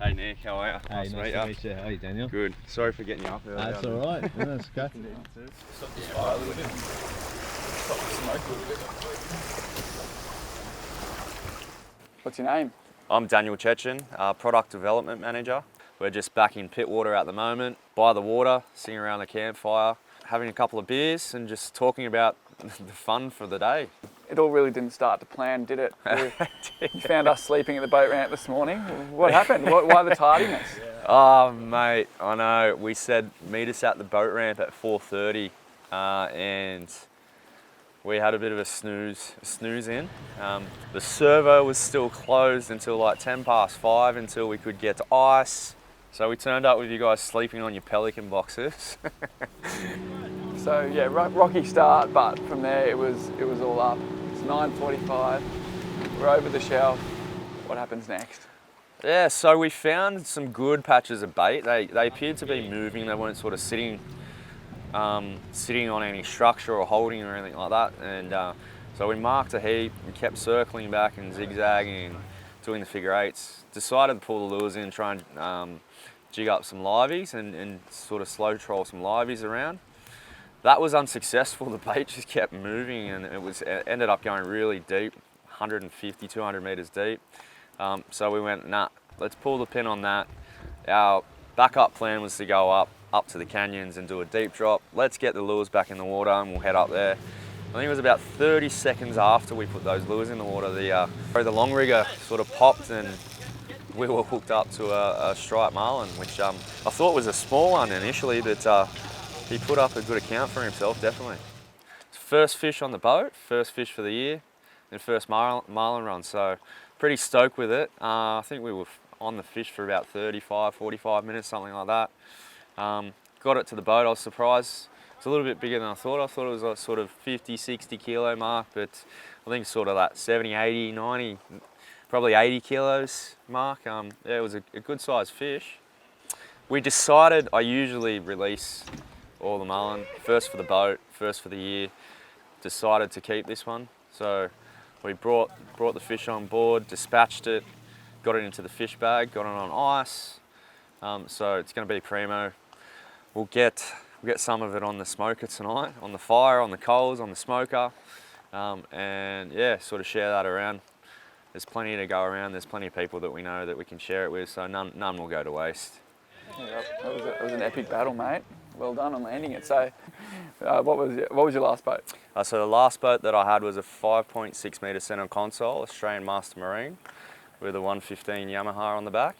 Hey Nick, how are you? Hey, nice to meet you. How are you, Daniel? Good. Sorry for getting you up early. That's all right. Yeah, that's okay. Stop this fire a little bit. Stop the smoke a little bit. What's your name? I'm Daniel Checchin, Product Development Manager. We're just back in Pittwater at the moment, by the water, sitting around the campfire, having a couple of beers and just talking about the fun for the day. It all really didn't start to plan, did it? You found us sleeping at the boat ramp this morning. What happened? Why the tardiness? Oh mate, I know. We said meet us at the boat ramp at 4:30 and we had a bit of a snooze in. The servo was still closed until like 5:10 until we could get to ice. So we turned up with you guys sleeping on your Pelican boxes. So yeah, rocky start, but from there it was all up. It's 9:45. We're over the shelf. What happens next? Yeah, so we found some good patches of bait. They appeared to be moving. They weren't sort of sitting on any structure or holding or anything like that. And so we marked a heap and kept circling back and zigzagging and doing the figure eights. Decided to pull the lures in, try and jig up some liveys and sort of slow troll some liveys around. That was unsuccessful. The bait just kept moving and it ended up going really deep, 150, 200 meters deep. So we went, nah, let's pull the pin on that. Our backup plan was to go up to the canyons and do a deep drop. Let's get the lures back in the water and we'll head up there. I think it was about 30 seconds after we put those lures in the water, the long rigger sort of popped and we were hooked up to a striped marlin, which I thought was a small one initially, but he put up a good account for himself, definitely. First fish on the boat, first fish for the year, and first marlin run, so pretty stoked with it. I think we were on the fish for about 35, 45 minutes, something like that. Got it to the boat, I was surprised. It's a little bit bigger than I thought. I thought it was a sort of 50, 60 kilo mark, but I think sort of that 70, 80, 90, probably 80 kilos mark. Yeah, it was a good sized fish. We decided I usually release all the marlin, first for the boat, first for the year. Decided to keep this one. So we brought the fish on board, dispatched it, got it into the fish bag, got it on ice. So it's going to be primo. We'll get some of it on the smoker tonight, on the fire, on the coals, on the smoker, and yeah, sort of share that around. There's plenty to go around. There's plenty of people that we know that we can share it with, so none will go to waste. Yep, that was an epic battle, mate. Well done on landing it. So, what was your last boat? So the last boat that I had was a 5.6 metre centre console, Australian Master Marine, with a 115 Yamaha on the back.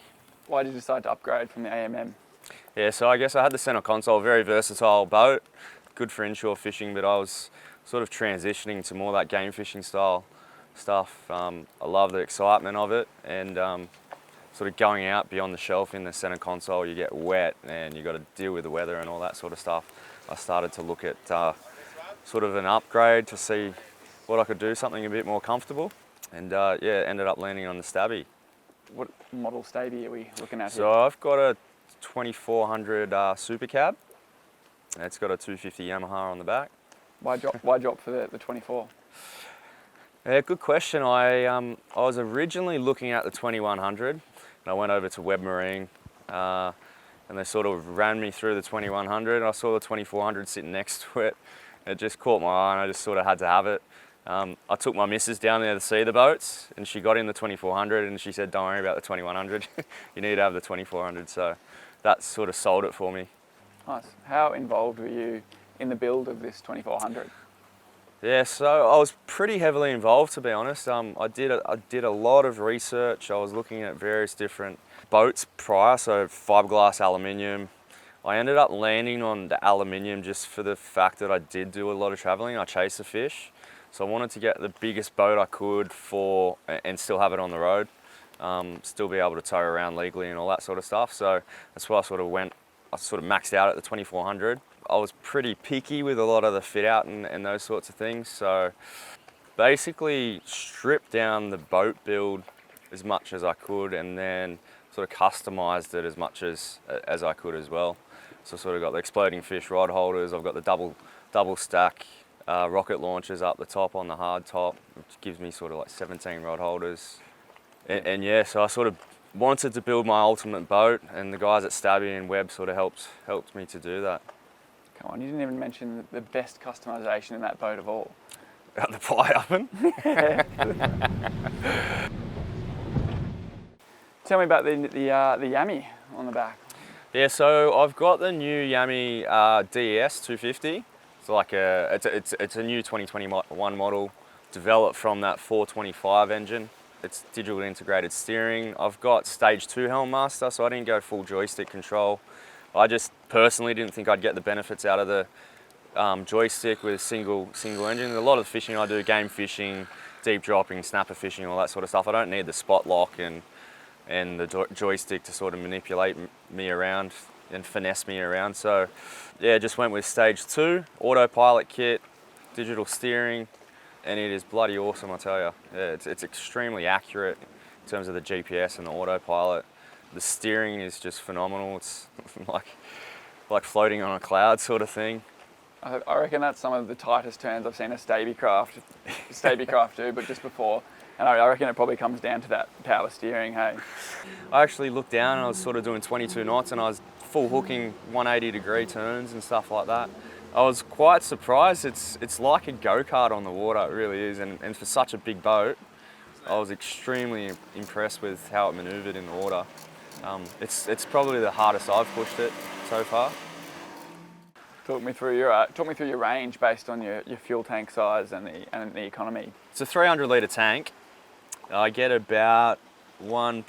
Why did you decide to upgrade from the AMM? Yeah, so I guess I had the centre console, very versatile boat, good for inshore fishing, but I was sort of transitioning to more that game fishing style stuff. I love the excitement of it, and sort of going out beyond the shelf in the centre console, you get wet and you got to deal with the weather and all that sort of stuff. I started to look at sort of an upgrade to see what I could do, something a bit more comfortable, and yeah, ended up landing on the Stabi. What model Stabi are we looking at here? So I've got a 2400 Super Cab. It's got a 250 Yamaha on the back. Why drop for the 24? Yeah, good question. I was originally looking at the 2100, and I went over to Web Marine, and they sort of ran me through the 2100. I saw the 2400 sitting next to it. It just caught my eye, and I just sort of had to have it. I took my missus down there to see the boats, and she got in the 2400, and she said, "Don't worry about the 2100. You need to have the 2400." So that sort of sold it for me. Nice. How involved were you in the build of this 2400? Yeah, so I was pretty heavily involved, to be honest. I did a lot of research. I was looking at various different boats prior, so fiberglass, aluminium. I ended up landing on the aluminium just for the fact that I did do a lot of traveling. I chased the fish, so I wanted to get the biggest boat I could and still have it on the road, still be able to tow around legally and all that sort of stuff. So that's why I sort of maxed out at the 2400. I was pretty picky with a lot of the fit out and those sorts of things. So basically stripped down the boat build as much as I could and then sort of customized it as much as I could as well. So sort of got the exploding fish rod holders. I've got the double stack rocket launchers up the top on the hard top, which gives me sort of like 17 rod holders. And yeah, so I sort of wanted to build my ultimate boat, and the guys at Stabi and Webb sort of helped me to do that. Come on, you didn't even mention the best customisation in that boat of all. The pie oven. Tell me about the Yami on the back. Yeah, so I've got the new Yami DES 250. It's like it's a new 2021 model, developed from that 425 engine. It's digital integrated steering. I've got stage 2 helm master, so I didn't go full joystick control. I just personally didn't think I'd get the benefits out of the joystick with single engine. A lot of the fishing I do, game fishing, deep dropping, snapper fishing, all that sort of stuff, I don't need the spot lock and the joystick to sort of manipulate me around and finesse me around. So yeah, just went with stage 2, autopilot kit, digital steering, and it is bloody awesome, I tell you. Yeah, it's extremely accurate in terms of the GPS and the autopilot. The steering is just phenomenal. It's like floating on a cloud sort of thing. I reckon that's some of the tightest turns I've seen a Stabicraft do, but just before. And I reckon it probably comes down to that power steering, hey? I actually looked down and I was sort of doing 22 knots and I was full hooking 180-degree turns and stuff like that. I was quite surprised. It's like a go-kart on the water, it really is. And for such a big boat, I was extremely impressed with how it manoeuvred in the water. It's probably the hardest I've pushed it so far. Talk me through your range based on your fuel tank size and the economy. It's a 300-litre tank. I get about so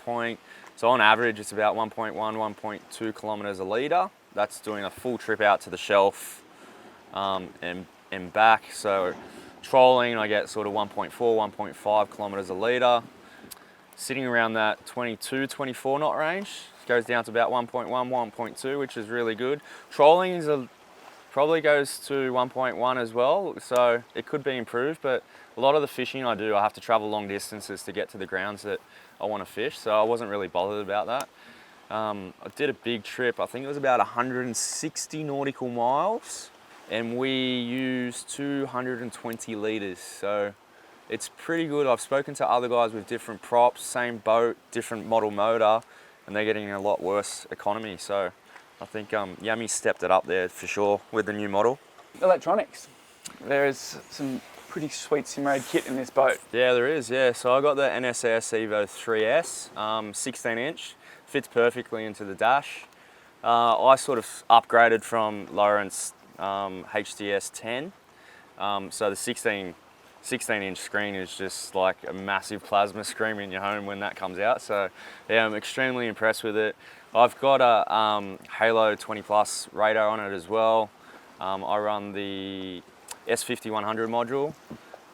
on average it's about 1.1, 1.2 kilometres a litre. That's doing a full trip out to the shelf and back. So trolling, I get sort of 1.4, 1.5 kilometres a litre. Sitting around that 22, 24 knot range. Goes down to about 1.1, 1.2, which is really good. Trolling probably goes to 1.1 as well, so it could be improved, but a lot of the fishing I do, I have to travel long distances to get to the grounds that I want to fish, so I wasn't really bothered about that. I did a big trip, I think it was about 160 nautical miles, and we used 220 litres, so it's pretty good. I've spoken to other guys with different props, same boat, different model motor, and they're getting a lot worse economy, so I think Yami stepped it up there for sure with the new model. Electronics. There is some pretty sweet Simrad kit in this boat. Yeah, there is, yeah. So I got the NSS Evo 3S, 16 inch, fits perfectly into the dash. I sort of upgraded from Lawrence HDS 10. So the 16 inch screen is just like a massive plasma screen in your home when that comes out. So yeah, I'm extremely impressed with it. I've got a Halo 20 Plus radar on it as well. I run the S50-100 module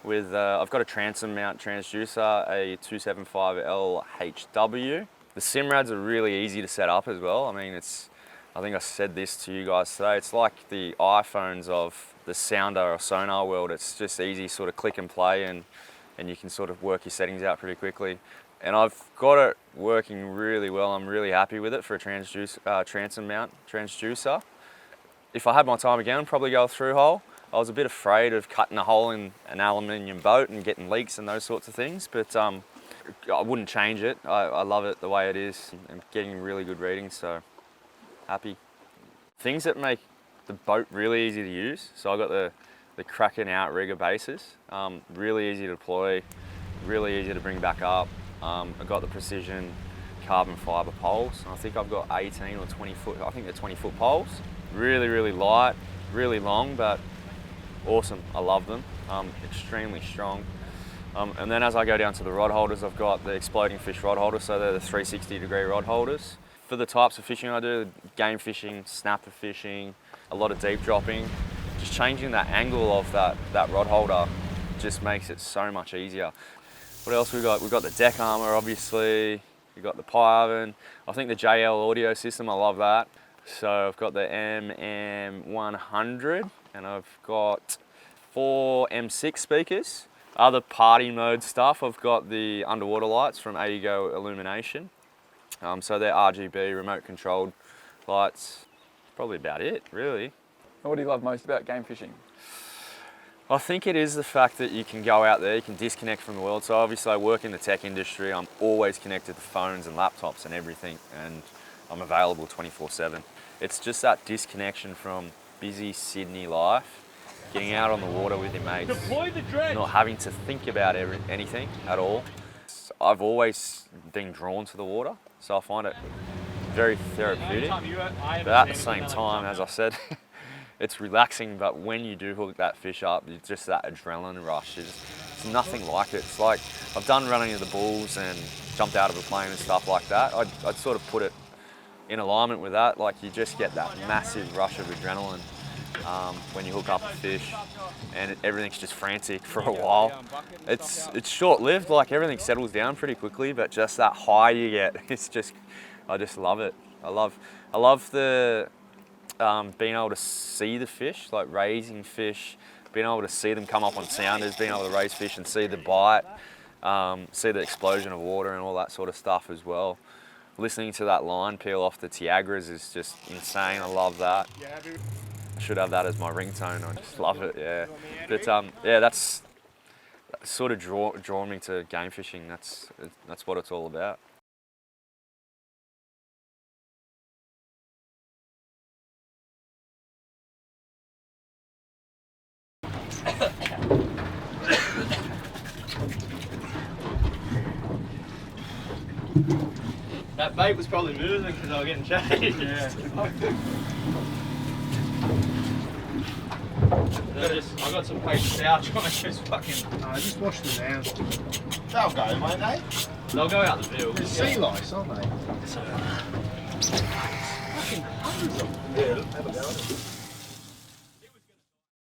with, I've got a transom mount transducer, a 275L HW. The Simrads are really easy to set up as well. I mean, I think I said this to you guys today, it's like the iPhones of the sounder or sonar world. It's just easy, sort of click and play, and you can sort of work your settings out pretty quickly. And I've got it working really well. I'm really happy with it for a transom mount transducer. If I had my time again, I'd probably go a through hole. I was a bit afraid of cutting a hole in an aluminium boat and getting leaks and those sorts of things, but I wouldn't change it. I love it the way it is and getting really good readings, so happy. Things that make the boat really easy to use. So I got the Kraken outrigger bases, really easy to deploy, really easy to bring back up. I've got the precision carbon fibre poles. I think I've got 18 or 20 foot, I think they're 20 foot poles. Really, really light, really long, but awesome. I love them. Extremely strong. And then as I go down to the rod holders, I've got the exploding fish rod holders, so they're the 360-degree rod holders. For the types of fishing I do, game fishing, snapper fishing, a lot of deep dropping, just changing that angle of that rod holder just makes it so much easier. What else we got? We've got the deck armor, obviously. We've got the pie oven. I think the JL audio system, I love that. So I've got the MM100 and I've got 4 M6 speakers. Other party mode stuff, I've got the underwater lights from Aego Illumination. So they're RGB, remote controlled lights. That's probably about it, really. What do you love most about game fishing? I think it is the fact that you can go out there, you can disconnect from the world. So obviously I work in the tech industry, I'm always connected to phones and laptops and everything, and I'm available 24/7. It's just that disconnection from busy Sydney life, getting out on the water with your mates, not having to think about anything at all. I've always been drawn to the water, so I find it very therapeutic. But at the same time, as I said, it's relaxing, but when you do hook that fish up, it's just that adrenaline rush. It's nothing like it. It's like, I've done running of the bulls and jumped out of a plane and stuff like that. I'd sort of put it in alignment with that. Like, you just get that massive rush of adrenaline when you hook up a fish, and everything's just frantic for a while. It's short-lived, like everything settles down pretty quickly, but just that high you get, I just love it. I love the being able to see the fish, like raising fish, being able to see them come up on sounders, being able to raise fish and see the bite, see the explosion of water and all that sort of stuff as well. Listening to that line peel off the Tiagras is just insane. I love that. I should have that as my ringtone. I just love it, yeah. But yeah, that's sort of drawn me to game fishing. That's what it's all about. That bait was probably moving because I was getting changed. Yeah. I got some paper towel trying to just fucking... just wash them down. They'll go, won't they? They'll go out the field. They're sea lice, aren't they? Fucking hundreds of them. Yeah, have a go.